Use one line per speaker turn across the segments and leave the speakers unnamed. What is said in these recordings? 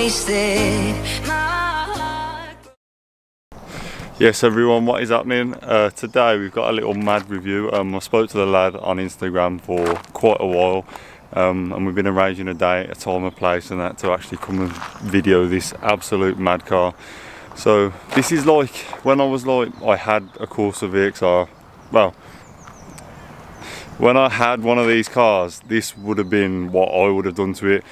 wasted.
Yes everyone, what is happening? Today we've got a little mad review. I spoke to the lad on Instagram for quite a while and we've been arranging a day, a time, a place and that to actually come and video this absolute mad car. So this is like when I had a Corsa Vxr. Well, when I had one of these cars, this would have been what I would have done to it.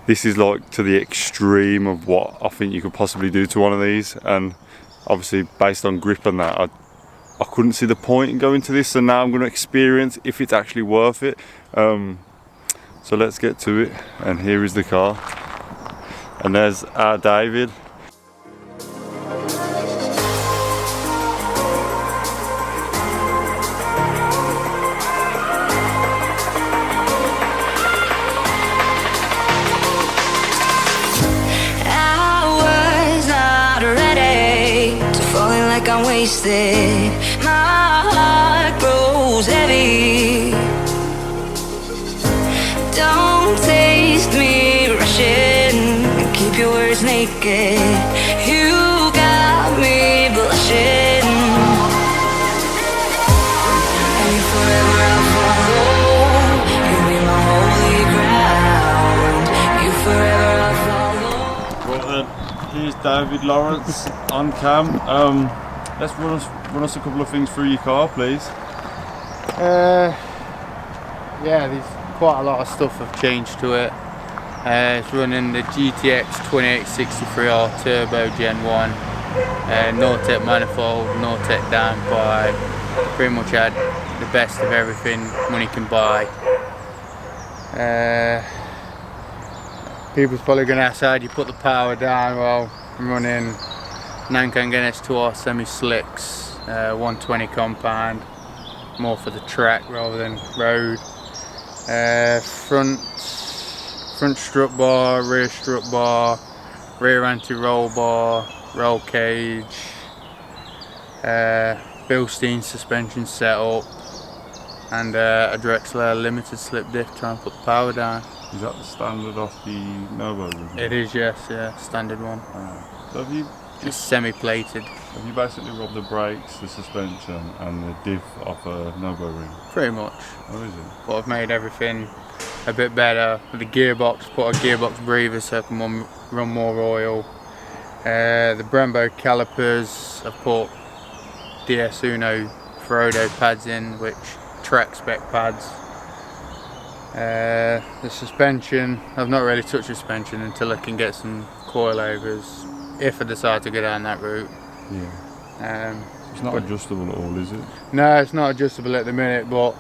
This is like to the extreme of what I think you could possibly do to one of these, and obviously based on grip and that, I couldn't see the point in going to this, so now I'm going to experience if it's actually worth it. So let's get to it, and here is the car, and there's our David.
I'm wasted, my heart grows heavy. Don't taste me rushing, keep your words naked. You got me blushing. And you forever I'll follow. You be my holy ground. You forever I'll follow.
Well then, here's David Lawrence on cam. Let's run us a couple of things through your car, please.
Yeah, there's quite a lot of stuff have changed to it. It's running the GTX 2863R Turbo Gen 1, Nortec manifold, Nortec downpipe. Pretty much had the best of everything money can buy. People's probably going to ask how do you put the power down. Well, I'm running Nankan Guinness 2R semi-slicks, 120 compound, more for the track rather than road. Front strut bar, rear strut bar, rear anti-roll bar, roll cage, Bilstein suspension setup, and a Drexler limited slip diff trying to put the power down.
Is that the standard off the Novo?
It is, yes, yeah, standard one.
So have you
It's semi-plated.
Have you basically rubbed the brakes, the suspension and the diff off a Novo ring?
Pretty much.
Oh, is it?
But I've made everything a bit better with the gearbox, put a gearbox breather so I can run more oil. The Brembo calipers, I've put DS Uno Ferodo pads in, which track spec pads. The suspension, I've not really touched the suspension until I can get some coilovers, if I decide to go down that route.
Yeah. It's not adjustable at all, is it?
No, it's not adjustable at the minute, but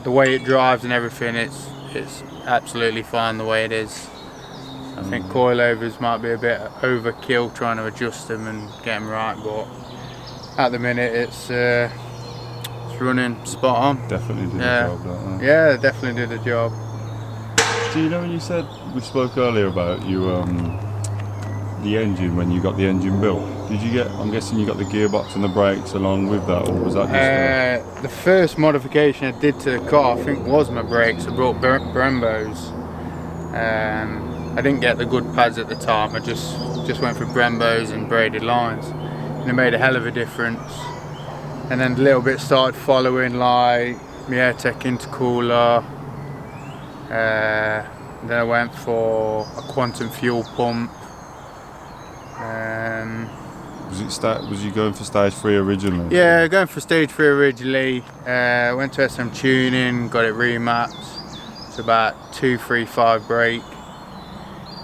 the way it drives and everything, it's absolutely fine the way it is. I think coilovers might be a bit overkill trying to adjust them and get them right, but at the minute it's running spot on.
Definitely did the job, don't they?
Yeah, definitely did the job.
Do you know when you said, we spoke earlier about you the engine, when you got the engine built, did you get, I'm guessing you got the gearbox and the brakes along with that, or was that just
the first modification I did to the car, I think, was my brakes. I brought Brembos. I didn't get the good pads at the time, I just went for Brembos and braided lines, and it made a hell of a difference. And then a little bit started following, like my AirTech intercooler. Then I went for a quantum fuel pump.
Was you going for stage 3 originally?
Yeah, going for stage 3 originally. Went to SM Tuning, got it remapped. It's about 235 brake.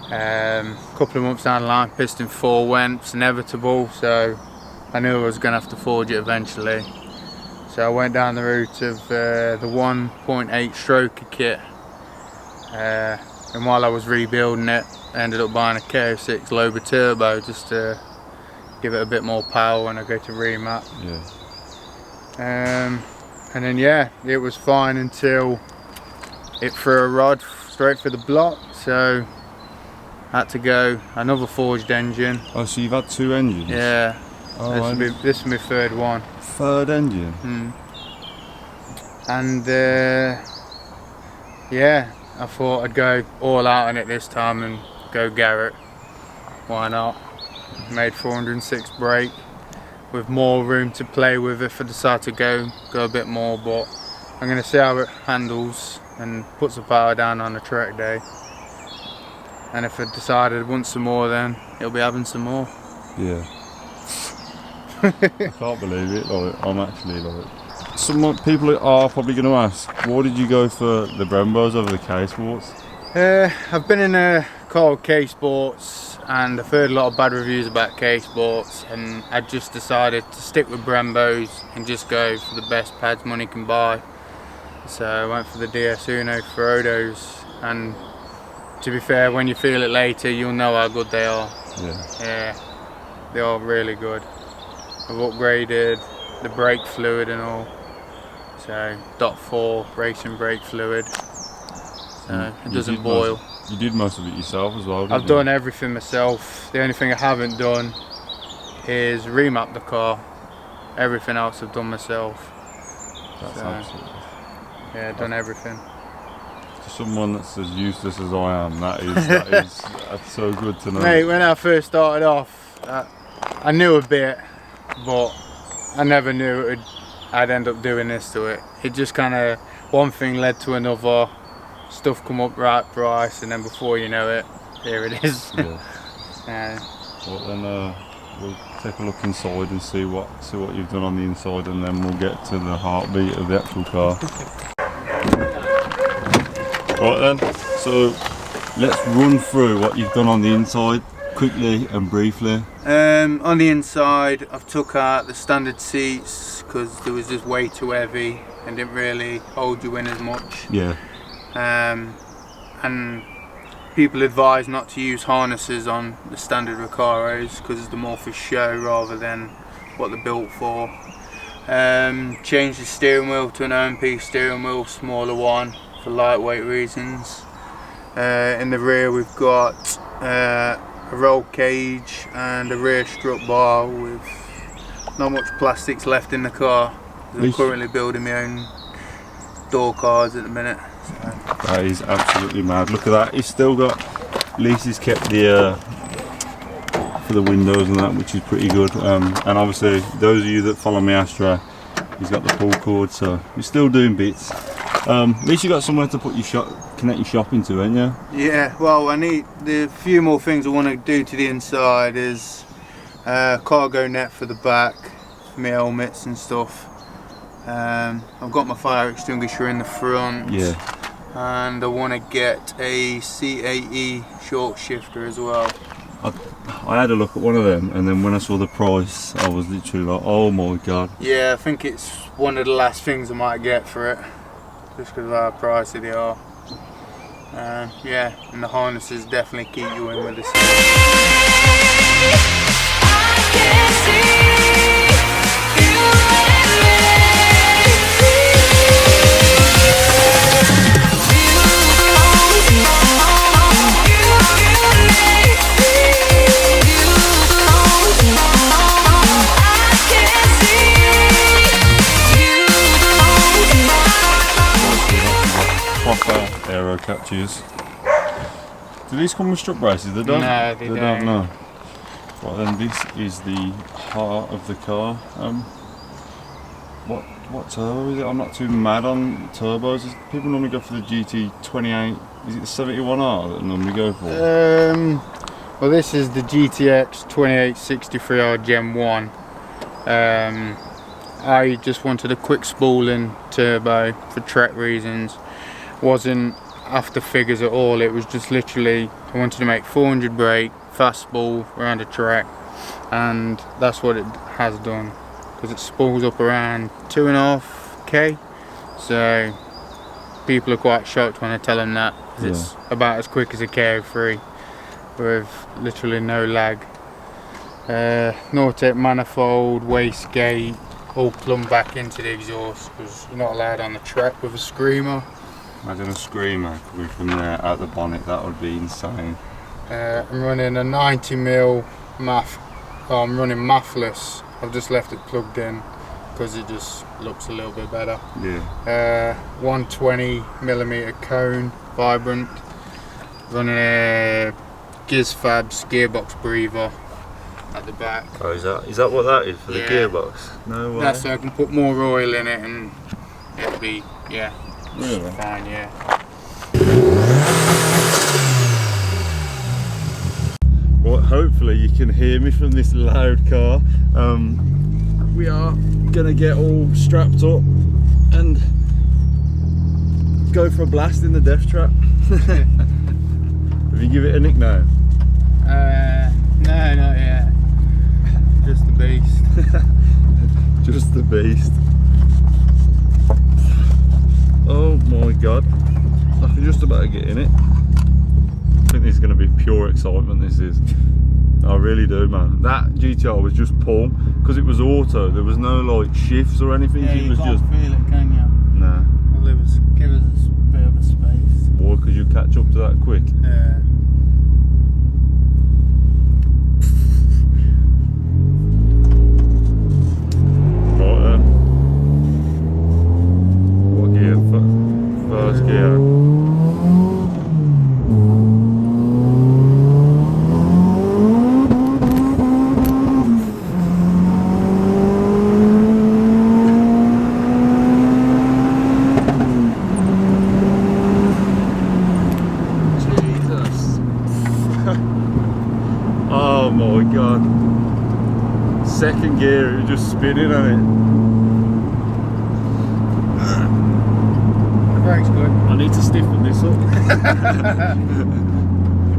Couple of months down the line, piston 4 went. It's inevitable, so I knew I was going to have to forge it eventually. So I went down the route of the 1.8 stroker kit. And while I was rebuilding it, I ended up buying a KO6 Loba Turbo just to give it a bit more power when I go to remap.
Yeah.
And then yeah, it was fine until it threw a rod straight for the block, so I had to go another forged engine.
Oh, so you've had 2 engines?
Yeah.
Oh,
this will be my third one.
Third engine?
And yeah, I thought I'd go all out on it this time and go Garrett. Why not? Made 406 brake with more room to play with if I decide to go a bit more, but I'm going to see how it handles and put some power down on the track day. And if I decided I want some more, then it'll be having some more.
Yeah. I can't believe it. Like, I'm actually like. Some people are probably going to ask, why did you go for the Brembos over the K Sports?
I've been in a car with K Sports and I've heard a lot of bad reviews about K Sports, and I just decided to stick with Brembos and just go for the best pads money can buy. So I went for the DS Uno Ferodos, and to be fair, when you feel it later, you'll know how good they are. Yeah, they are really good. I've upgraded the brake fluid and all. So .4 racing brake fluid. So it doesn't boil.
You did most of it yourself as well, didn't
I've
you?
done everything myself. The only thing I haven't done is remap the car. Everything else I've done myself.
That's
So,
absolutely.
yeah, I've done everything.
For someone that's as useless as I am, that's so good to know.
Mate, when I first started off, I knew a bit, but I never knew I'd end up doing this to it. It just kind of, one thing led to another, stuff come up right price, and then before you know it, here it is.
Yeah. Well then, we'll take a look inside and see what you've done on the inside, and then we'll get to the heartbeat of the actual car. Right then, so let's run through what you've done on the inside quickly and briefly.
On the inside, I've took out the standard seats because they was just way too heavy and didn't really hold you in as much.
Yeah.
And people advise not to use harnesses on the standard Recaros because they're more for show rather than what they're built for. Changed the steering wheel to an OMP steering wheel, smaller one, for lightweight reasons. In the rear we've got a roll cage and a rear strut bar with not much plastics left in the car. I'm currently building my own door cards at the minute. So.
That is absolutely mad. Look at that. He's still got, at least he's kept the for the windows and that, which is pretty good. And obviously those of you that follow me Astra, he's got the pull cord, so he's still doing bits. At least you got somewhere to put your connect your shop into, ain't you?
Yeah, well, I need the few more things I want to do to the inside is cargo net for the back, for my helmets and stuff. I've got my fire extinguisher in the front.
Yeah.
And I want to get a CAE short shifter as well.
I had a look at one of them, and then when I saw the price, I was literally like, oh my god.
Yeah, I think it's one of the last things I might get for it, just because of how pricey they are. Yeah, and the harnesses definitely keep you in with the
Proper aero catches. Do these come with strut braces? They don't?
No, they don't.
No. Right then, this is the heart of the car. What turbo is it? I'm not too mad on turbos. People normally go for the GT28. Is it the 71R that they normally go for?
Well, this is the GTX 2863R Gen 1. I just wanted a quick spooling turbo for track reasons. Wasn't after figures at all, it was just literally I wanted to make 400 brake, fast spool around a track, and that's what it has done, because it spools up around 2.5k, so people are quite shocked when I tell them that, because it's about as quick as a KO3 with literally no lag. Nortec manifold, wastegate, all plumbed back into the exhaust because you're not allowed on the track with a screamer.
Imagine a screamer coming from there out the bonnet, that would be insane.
I'm running a 90mm MAF, I'm running MAFless. I've just left it plugged in because it just looks a little bit better.
Yeah.
120mm cone, vibrant. Running a Gizfab's gearbox breather at the back.
Oh, is that what that is for the
Yeah.
gearbox? No way.
That's so I can put more oil in it and it'll be, yeah,
Really?
fine, yeah.
Well, hopefully you can hear me from this loud car. We are gonna get all strapped up and go for a blast in the death trap. Have you give it a nickname?
No, not yet. Just the beast.
Just the beast. Oh my god. I can just about get in it. I think this is going to be pure excitement, this is. I really do, man. That GTR was just pull, because it was auto, there was no like shifts or anything,
Yeah,
it
you
was
can't
just...
feel it, can you?
Nah.
Well, give us a bit of a space.
Why, because you catch up to that quick?
Yeah.
Right then. What gear? First gear. Jesus. Oh my god. Second gear, it was just spinning on it.
The brake's good.
I need to stiffen this up.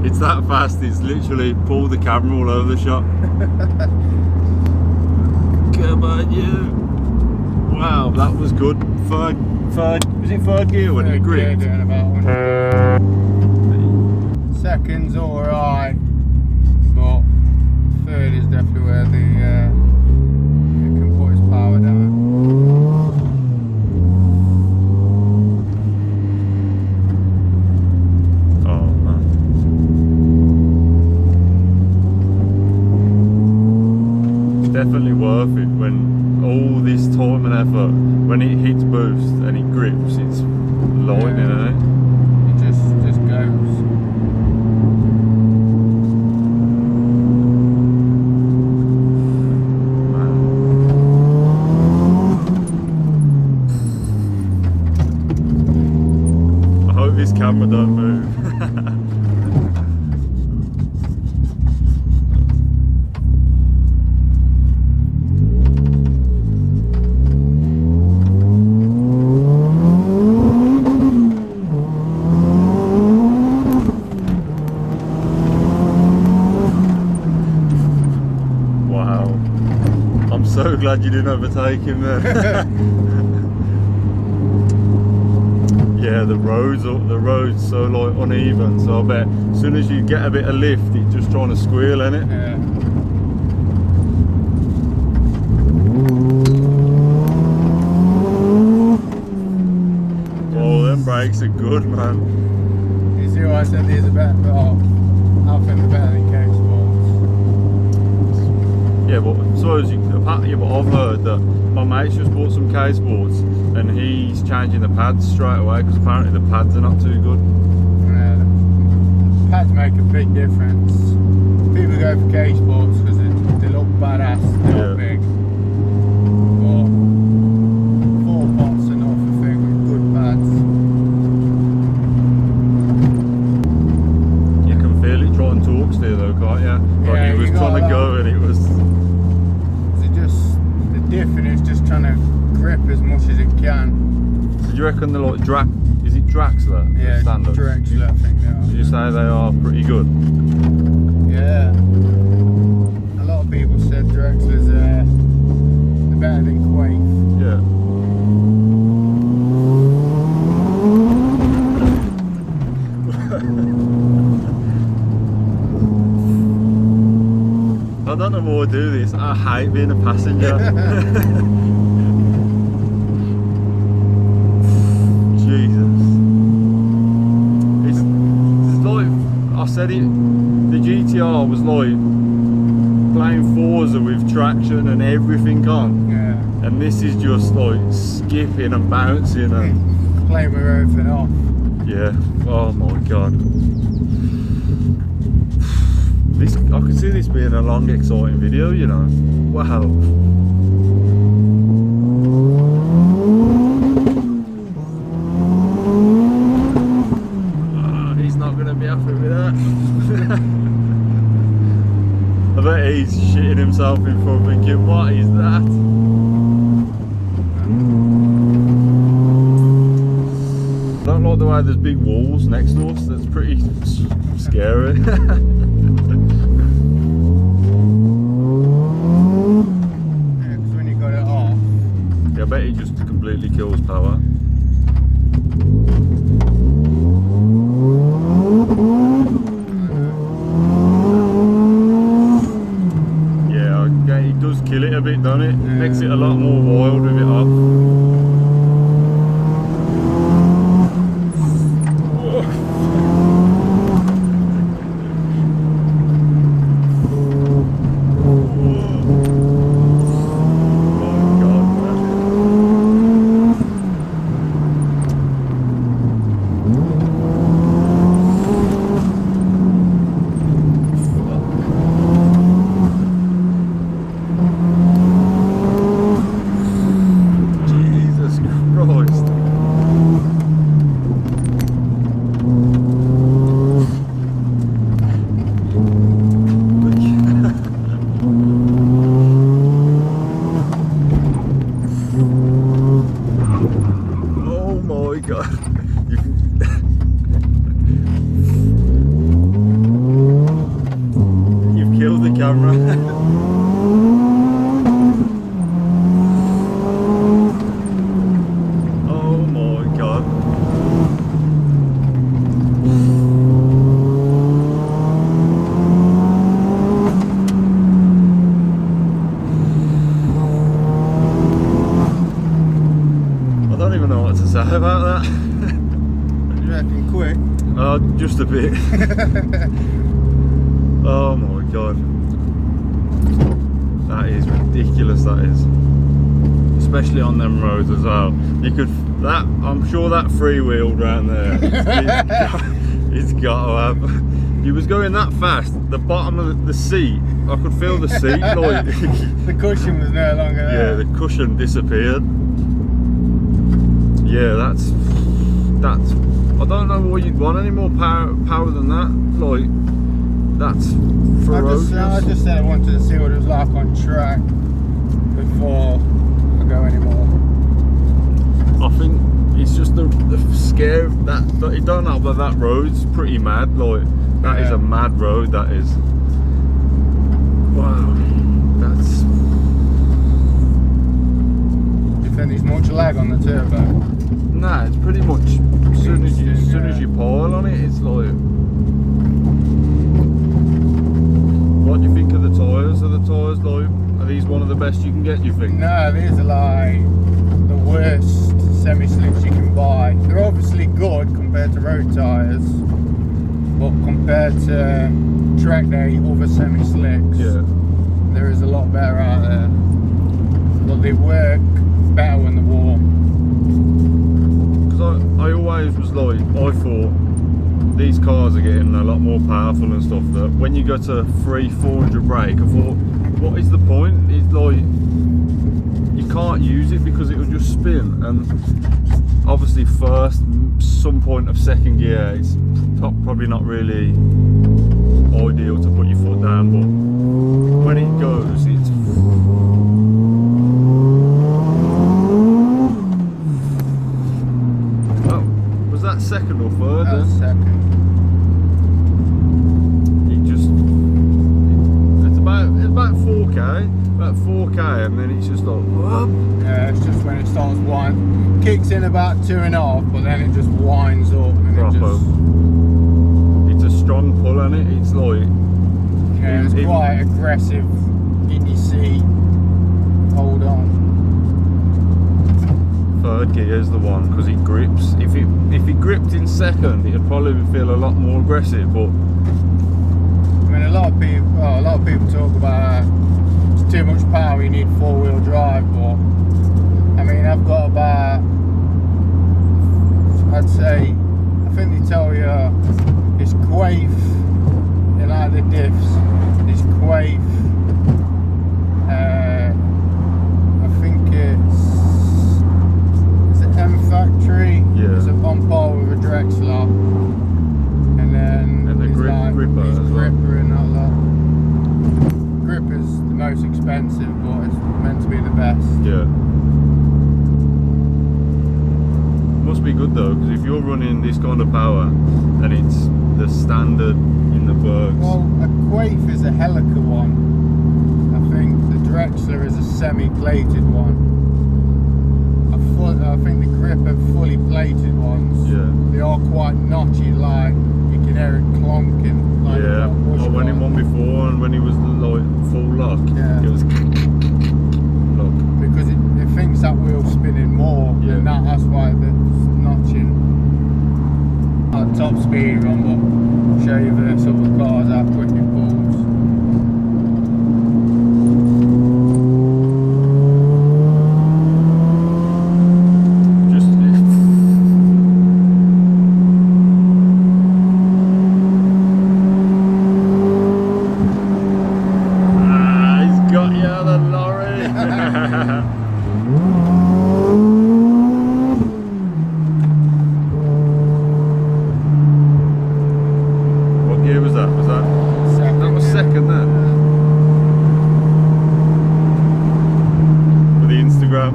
It's that fast, it's literally pulled the camera all over the shop. Come on, you. Wow, that was good. Third, was it third gear when it
Third gear
gripped?
doing about 100. Second's alright, but third is definitely where the it can put his power down.
Oh man. It's definitely worth it when all this time and effort, when it hits boost and it grips, it's lightning, isn't it?
It just goes.
I hope this camera don't move. Wow. I'm so glad you didn't overtake him there. Yeah, the road's so like uneven, so I bet as soon as you get a bit of lift, it's just trying to squeal, innit?
Yeah.
Oh, them brakes are good, man.
You see what I said these are better, oh, I think they're better than case balls.
Yeah, but so as you, yeah, but I've heard that my mate's just bought some case boards and he's changing the pads straight away because apparently the pads are not too good.
Yeah, pads make a big difference. People go for case balls because they look badass, they
Yeah.
look big. But 4 pots enough, I think, with good pads.
You can feel it trying to talk still though, can't you? Like
Yeah,
he was
you got
trying to
that.
go and it was...
The diffing is just trying to grip as much as it can.
Do you reckon they're like is it Draxler?
Yeah,
Standard?
Drexler, I think they are.
Did you say they are pretty good?
Yeah. A lot of people said Drexler's they're better than Quake.
Yeah. I don't know why I do this. I hate being a passenger. Jesus. It's like I said it. The GTR was like playing Forza with traction and everything on,
Yeah.
and this is just like skipping and bouncing and
Playing with everything off.
yeah. Oh my god. I could see this being a long, exciting video, you know. Wow. He's not going to be happy with that. I bet he's shitting himself in front, thinking, what is that? I don't like the way there's big walls next to us. That's pretty scary. I bet it just completely kills power. Yeah, okay, it does kill it a bit, doesn't it? Yeah. Makes it a lot more wild with it off. About that.
You reckon quick?
Just a bit. Oh my god. That is ridiculous, that is. Especially on them roads as well. You could, I'm sure that freewheel round there, it's got to have. He was going that fast, the bottom of the seat, I could feel the seat. Like,
the cushion was no longer there.
Yeah, the cushion disappeared. Yeah, that's. I don't know what you'd want any more power than that. Like, that's ferocious.
I just said I wanted to see what it was like on track before I go anymore.
I think it's just the scare that you don't know, but that road's pretty mad. Like, that is a mad road. That is. Wow, that's.
Do you think there's much lag on the turbo?
Nah, it's pretty much as soon as you pile on it, it's like. What do you think of the tyres? Are the tyres like? Are these one of the best you can get? You think?
No, these are like the worst semi-slicks you can buy. They're obviously good compared to road tyres, but compared to track day other semi-slicks,
yeah,
there is a lot better out there. But they work better when they're warm.
I always was like, I thought these cars are getting a lot more powerful and stuff, that when you go to 300-400 brake, I thought, what is the point? It's like, you can't use it because it will just spin, and obviously some point of second gear, it's probably not really ideal to put your foot down, but when it goes, it's. Second or third?
That was second.
It's about 4k, and then it's just like, whoop.
Yeah, it's just when it starts whining, kicks in about 2.5, but then it just winds up and
it's a strong pull on it. It's like,
yeah, it's quite aggressive in your seat. Hold on.
Third gear is the one because it grips. If it gripped in second, it'd probably feel a lot more aggressive. But
I mean, a lot of people talk about it's too much power. You need 4-wheel drive, but I mean, I've got about, I'd say, I think they tell you it's quaif in like the diffs. most expensive, but it's meant to be the best.
Yeah. Must be good though, because if you're running this kind of power and it's the standard in the bergs.
Well, a Quaif is a helica one. I think the Drexler is a semi-plated one. I think the grip are fully plated ones.
Yeah.
They are quite notchy, like you can hear it clonking. Like
Yeah. I went in one before, and when he was like full lock,
Yeah.
it was look.
because it thinks that wheel's spinning more,
Yeah.
and that's why it's notching. At top speed run, but show you the other cars how quick it pulls.
Just he's got you out of the lorry. What gear was that? Was that? That was second then. For the Instagram.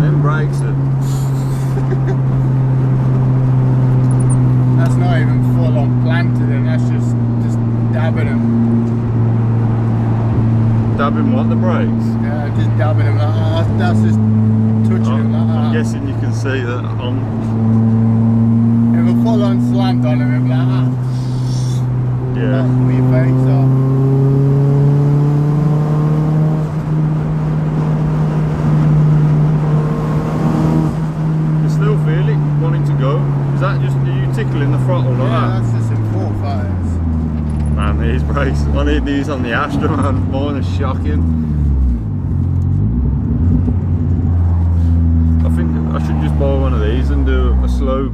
Then brakes it.
That's not even full on planted, and that's just dabbing them.
Dabbing what? The brakes?
Yeah, just dabbing them like that. That's just touching them like that.
I'm guessing you can see that on.
If a full on slant on him, it'd be like that.
Yeah.
Pull your face off.
You still feel it wanting to go? Is that just you tickling the throttle like
Yeah,
that?
that's just in 4.5s.
Man, these brakes, I need these on the Astra, man. Mine are shocking. I think I should just buy one of these and do a slow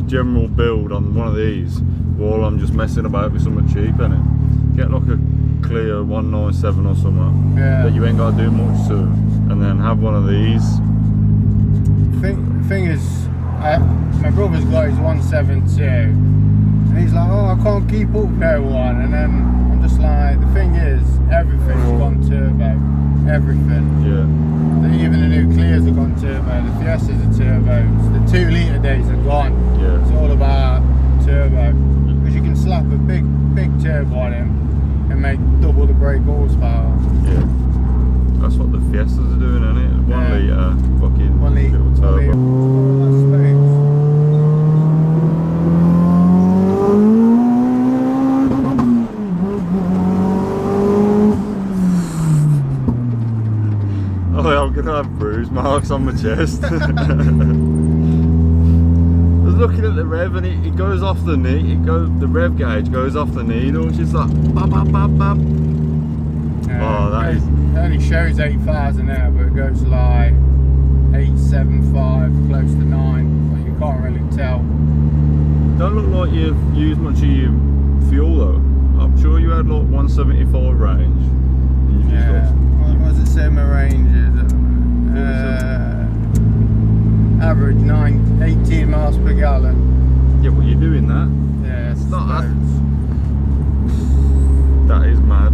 general build on one of these while I'm just messing about with something cheap, innit? Get like a clear 197 or something
Yeah.
that you ain't got to do much to, and then have one of these.
Thing is, my brother's got his 172, and he's like, oh, I can't keep up with that one. And then I'm just like, the thing is, everything's gone turbo. Everything.
Yeah.
Even the new Clears have gone turbo, the Fiestas are turbos, the 2 litre days are gone.
Yeah.
It's all about turbo. Because you can slap a big turbo on him and make double the brake horsepower.
Yeah. That's what the Fiestas are doing, isn't it? 1
Yeah.
litre fucking
1 litre.
little turbo. Oh, yeah, I'm gonna have bruise marks on my chest. I was looking at the rev and it goes off the knee. The rev gauge goes off the needle. And she's like, bap, bap, bap, bap. Oh, that is.
It only shows 8,000 there, but it goes to like 875, close to 9. But you can't really tell.
Don't look like you've used much of your fuel though. I'm sure you had like 175 range. And you just
Yeah. What does it say my range is? Average 18 miles per gallon.
yeah, but you're doing that.
Yeah, it's
not that-
loads.
That is mad.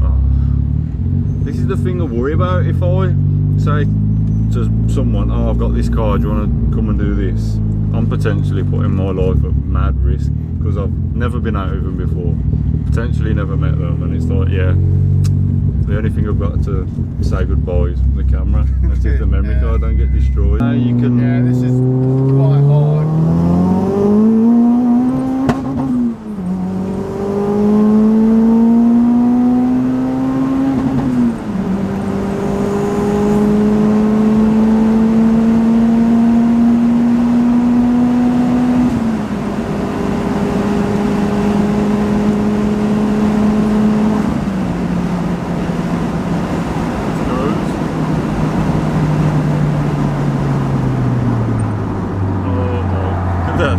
Oh. This is the thing I worry about. If I say to someone, oh, I've got this car, do you want to come and do this? I'm potentially putting my life at mad risk because I've never been out with them before, potentially never met them, and it's like, yeah, the only thing I've got to say goodbye is the camera. That's if the memory
Yeah.
card don't get destroyed. Now you can.
Yeah, this is quite hard.
Oh,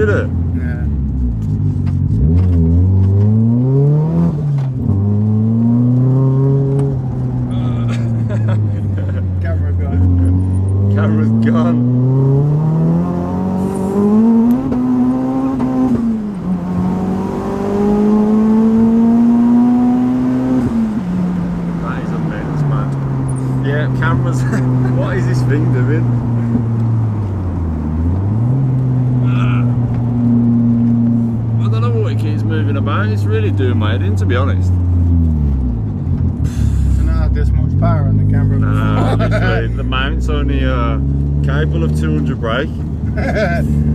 Really?
Yeah. Camera gone.
Camera's gone. That is immense, man. Yeah, cameras. What is this thing doing? I don't know what it keeps moving about. It's really doing my head in, to be honest.
So now there's much power on the camera.
Honestly, the mount's only capable of 200 brake.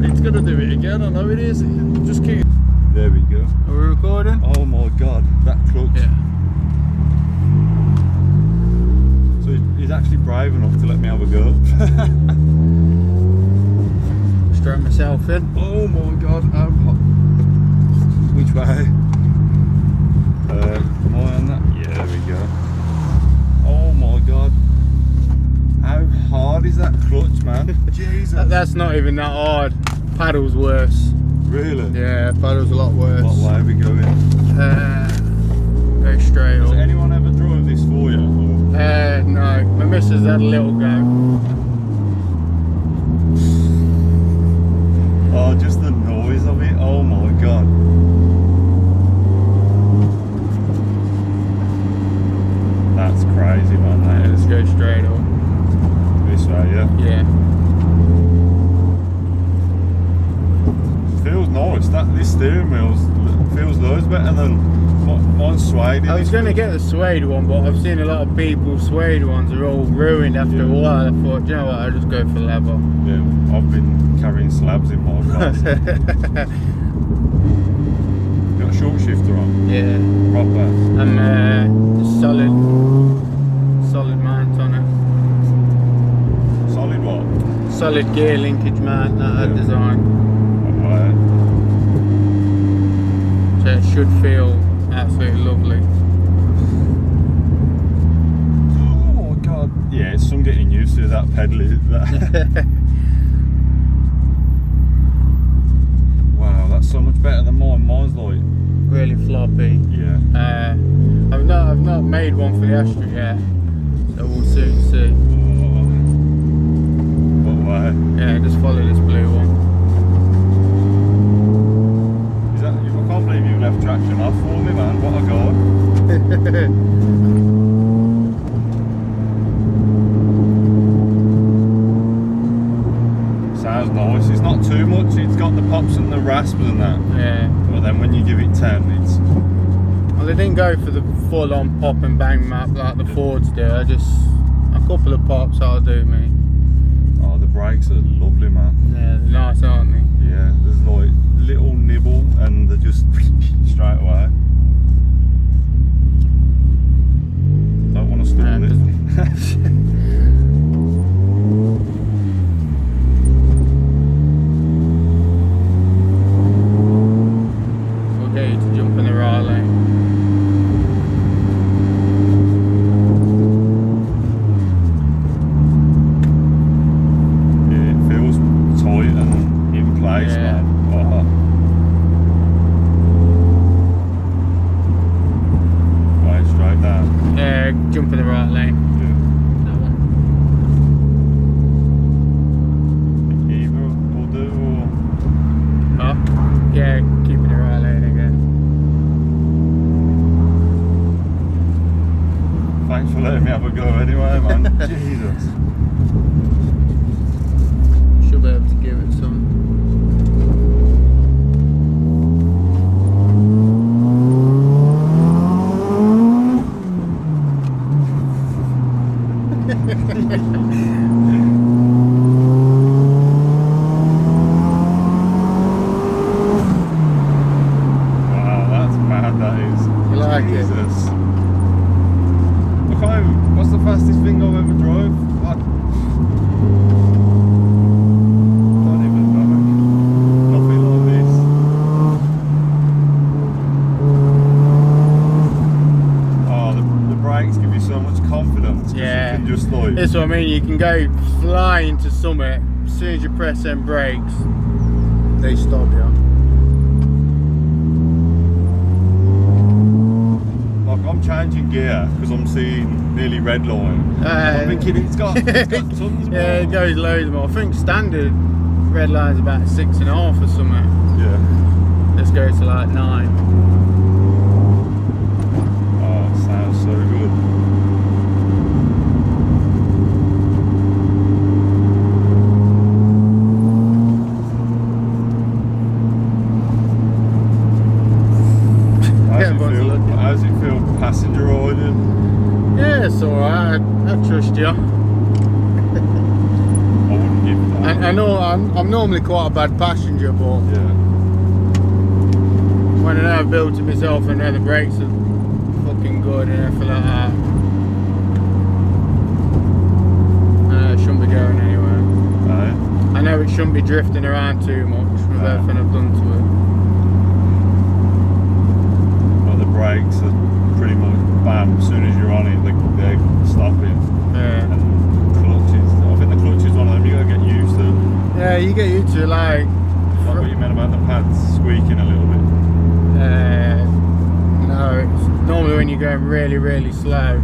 It's gonna do it again. I know it is. Just keep. There we go.
Are we recording?
Oh my god, that clutch.
Yeah.
So he's actually brave enough to let me have a go.
Strap myself in.
Oh my god, how hot. Which way? Am I on that? Yeah, there we go. Oh my god. How hard is that clutch, man? Jesus.
That's not even that hard. Paddle's worse.
Really?
Yeah, paddle's a lot worse.
What way are we going?
Very straight
Has
up.
anyone ever drove this for you? Or?
No, my missus had a little go.
Oh, just the noise of it. Oh my god. That's crazy, man. That
Let's
is.
go straight up.
This way, yeah.
Yeah.
Feels nice. This steering wheel feels loads better than mine's suede.
I was going to get the suede one, but I've seen a lot of people suede ones are all ruined after a while. I thought, you know what, I'll just go for leather.
Yeah, I've been carrying slabs in my class. Got a short shifter on.
Yeah.
Proper.
And solid mount on it.
Solid what?
Solid gear linkage mount that I designed.
Right.
So it should feel absolutely lovely.
Oh my god. Yeah, it's some getting used to that pedaling. Wow, that's so much better than mine. Mine's like
Really floppy.
yeah.
I've not made one for the Astra yet, so we'll soon see.
What way?
Yeah, just follow this blue one.
Is that? I can't believe you left traction off for me, man. What a god. Sounds nice. It's not too much. It's got the pops and the rasps and that.
Yeah.
But then when you give it 10, it's
Well, I didn't go for the full-on pop and bang map like the Fords do. I just a couple of pops I'll do me.
oh, the brakes are lovely, man.
Yeah, they're nice, aren't they?
Yeah, there's like little nibble and they're just straight away. Don't want to stall it.
We'll get you to jump in the right lane.
Yeah, it feels tight and in place,
Yeah.
man. Oh. Right, straight down.
Yeah, jump in the right lane.
Yeah.
That one.
Either will do, or
Oh, yeah, keep in the right lane again.
thanks for letting me have a go anyway, man. Jesus.
Should be able to give it some.
Wow, that's mad, that is.
You like it?
Jesus. Look how, what's the fastest thing I've ever drove? What? Don't even know. Nothing like this. Oh, the brakes give you so much confidence. 'Cause
Yeah.
You can just like,
That's what I mean, you can go flying to summit as soon as you press them brakes. they stop you.
Like I'm changing gear because I'm seeing nearly red line. I'm thinking it's got tons more.
Yeah, it goes loads more. I think standard red line's about 6.5 or something.
Yeah.
Let's go to like 9.
Oh, it sounds so good. How's it feel passenger riding?
Yeah, it's alright. I trust you.
I wouldn't give that.
I know I'm normally quite a bad passenger, but
Yeah.
when I know I've built to myself and know the brakes are fucking good and everything like that, it shouldn't be going anywhere. I know it shouldn't be drifting around too much with everything I've done to it.
But the brakes are pretty much bam, as soon as you're on it, they're stopping.
Yeah.
And clutches, I think the clutch is one of them you gotta get used to.
Yeah, you get used to like
What you meant about the pads squeaking a little bit.
no, it's normally when you're going really, really slow,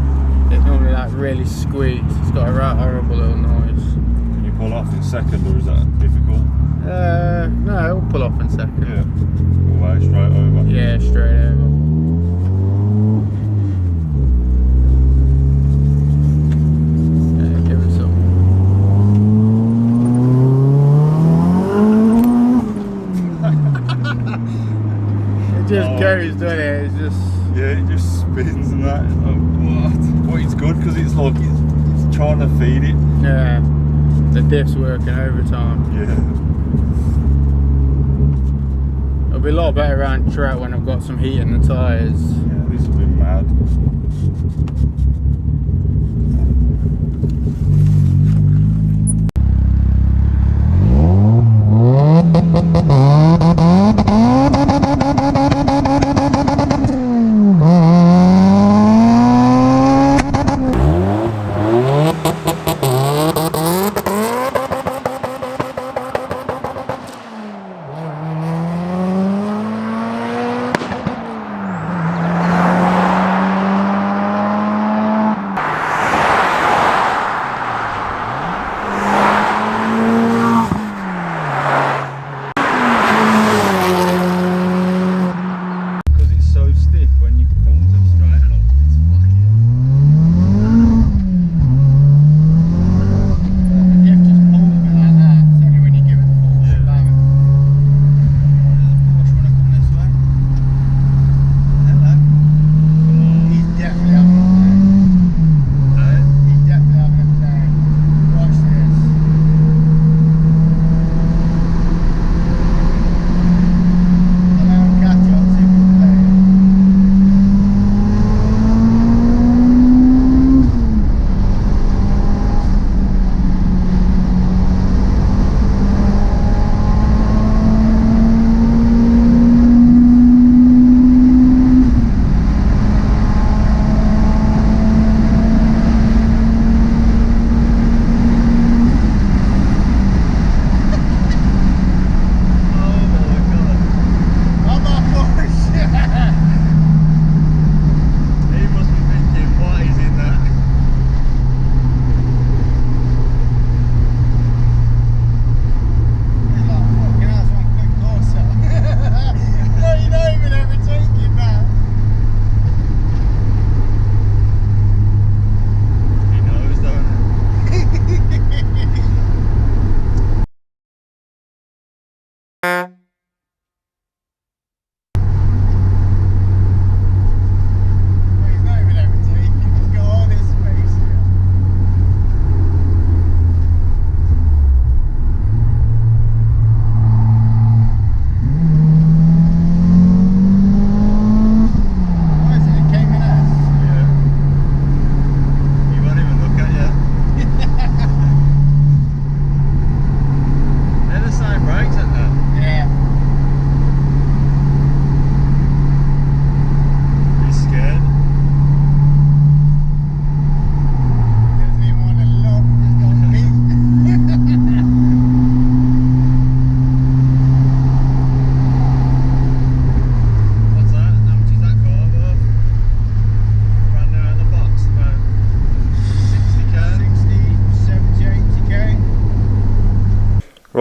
it's normally like really squeaks. It's got a right horrible little noise.
Can you pull off in second or is that difficult?
No, it'll pull off in second.
Yeah. All the way straight over.
Yeah, straight over. Yeah, give it some. It just goes, doesn't it? It's just...
Yeah, it just spins and that. Like, what? But it's good because it's like it's trying to feed it.
Yeah, the diff's working overtime.
Yeah.
It'll be a lot better around track when I've got some heat in the tyres.
Yeah, this will be mad.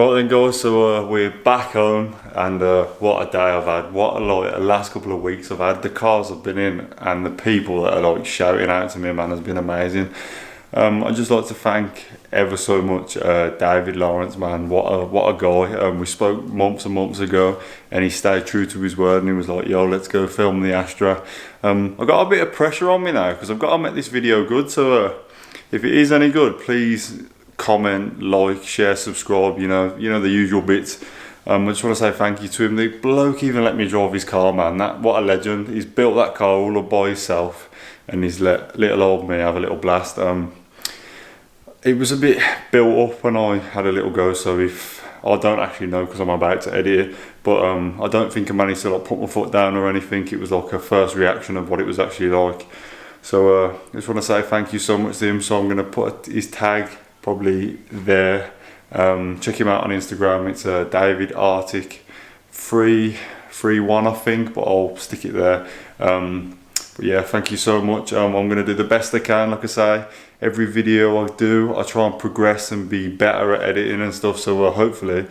Right then guys, so we're back home, and what a day I've had. What a the last couple of weeks I've had. The cars I've been in and the people that are like shouting out to me, man, has been amazing. I'd just like to thank ever so much David Lawrence, man. What a guy. We spoke months and months ago, and he stayed true to his word, and he was like, yo, let's go film the Astra. I've got a bit of pressure on me now because I've got to make this video good, so if it is any good, please comment, like, share, subscribe, you know the usual bits. I just want to say thank you to him. The bloke even let me drive his car, man. What a legend. He's built that car all up by himself, and he's let little old me have a little blast. It was a bit built up when I had a little go, so if I don't actually know because I'm about to edit it, but I don't think I managed to like put my foot down or anything. It was like a first reaction of what it was actually like. So I just want to say thank you so much to him. So I'm going to put his tag probably there. Check him out on Instagram. It's David Arctic 331, I think, but I'll stick it there. But yeah, thank you so much. I'm going to do the best I can. Like I say, every video I do, I try and progress and be better at editing and stuff, so hopefully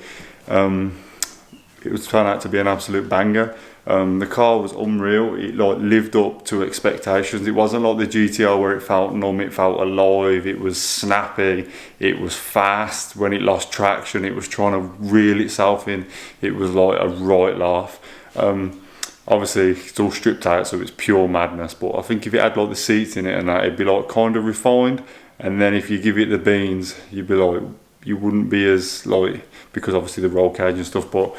it was turned out to be an absolute banger. The car was unreal. It like lived up to expectations. It wasn't like the GTR where it felt numb, it felt alive, it was snappy, it was fast. When it lost traction, it was trying to reel itself in. It was like a right laugh. Obviously it's all stripped out, so it's pure madness, but I think if it had like the seats in it and that, it'd be like kind of refined, and then if you give it the beans, you'd be like, you wouldn't be as like, because obviously the roll cage and stuff, but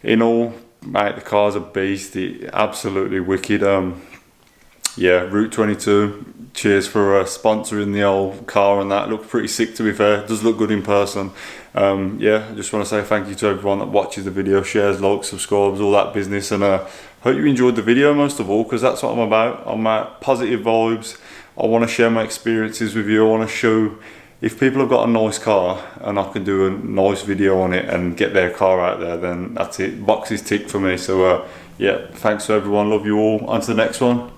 in all, mate, the car's a beast. It absolutely wicked. Yeah, Route 22, cheers for sponsoring the old car, and that looked pretty sick, to be fair. It does look good in person. Yeah, I just want to say thank you to everyone that watches the video, shares, likes, subscribes, all that business, and hope you enjoyed the video most of all, because that's what I'm about. I'm at positive vibes. I want to share my experiences with you. I want to show if people have got a nice car and I can do a nice video on it and get their car out there, then that's it. Boxes ticked for me. So yeah, thanks to everyone. Love you all. On to the next one.